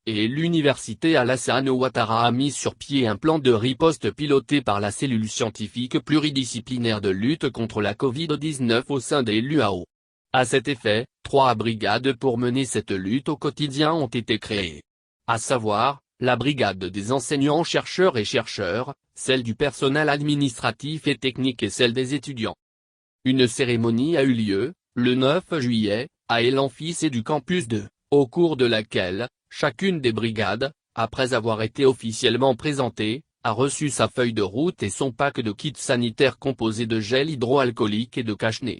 et l'université Alassane Ouattara a mis sur pied un plan de riposte piloté par la cellule scientifique pluridisciplinaire de lutte contre la Covid-19 au sein des l'UAO. À cet effet, 3 brigades pour mener cette lutte au quotidien ont été créées. À savoir, la brigade des enseignants-chercheurs et chercheurs, celle du personnel administratif et technique et celle des étudiants. Une cérémonie a eu lieu, le 9 juillet, à l'amphithéâtre du campus 2, au cours de laquelle, chacune des brigades, après avoir été officiellement présentée, a reçu sa feuille de route et son pack de kits sanitaires composé de gel hydroalcoolique et de cache-nez.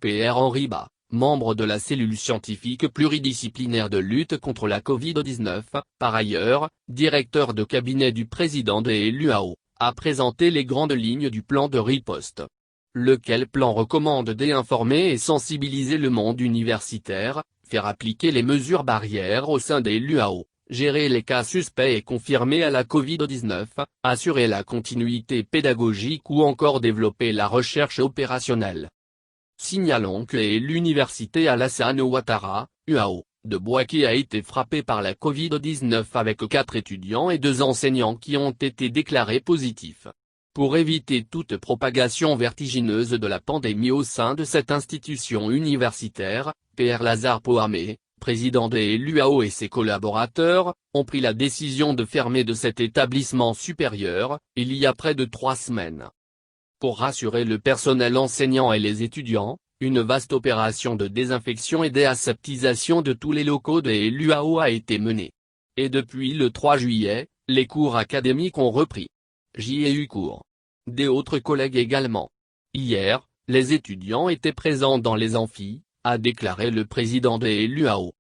Pr Henri Bas, membre de la cellule scientifique pluridisciplinaire de lutte contre la Covid-19, par ailleurs, directeur de cabinet du président des l'UAO, a présenté les grandes lignes du plan de riposte. Lequel plan recommande d'informer et sensibiliser le monde universitaire, faire appliquer les mesures barrières au sein des l'UAO, gérer les cas suspects et confirmés à la Covid-19, assurer la continuité pédagogique ou encore développer la recherche opérationnelle. Signalons que l'université Alassane Ouattara, UAO, de Bouaké a été frappée par la Covid-19 avec 4 étudiants et 2 enseignants qui ont été déclarés positifs. Pour éviter toute propagation vertigineuse de la pandémie au sein de cette institution universitaire, Pr Lazare Pohamé, président des l'UAO et ses collaborateurs, ont pris la décision de fermer de cet établissement supérieur, il y a près de 3 semaines. Pour rassurer le personnel enseignant et les étudiants, une vaste opération de désinfection et d'aseptisation de tous les locaux des l'UAO a été menée. Et depuis le 3 juillet, les cours académiques ont repris. J'y ai eu cours. Des autres collègues également. Hier, les étudiants étaient présents dans les amphis, a déclaré le président des l'UAO.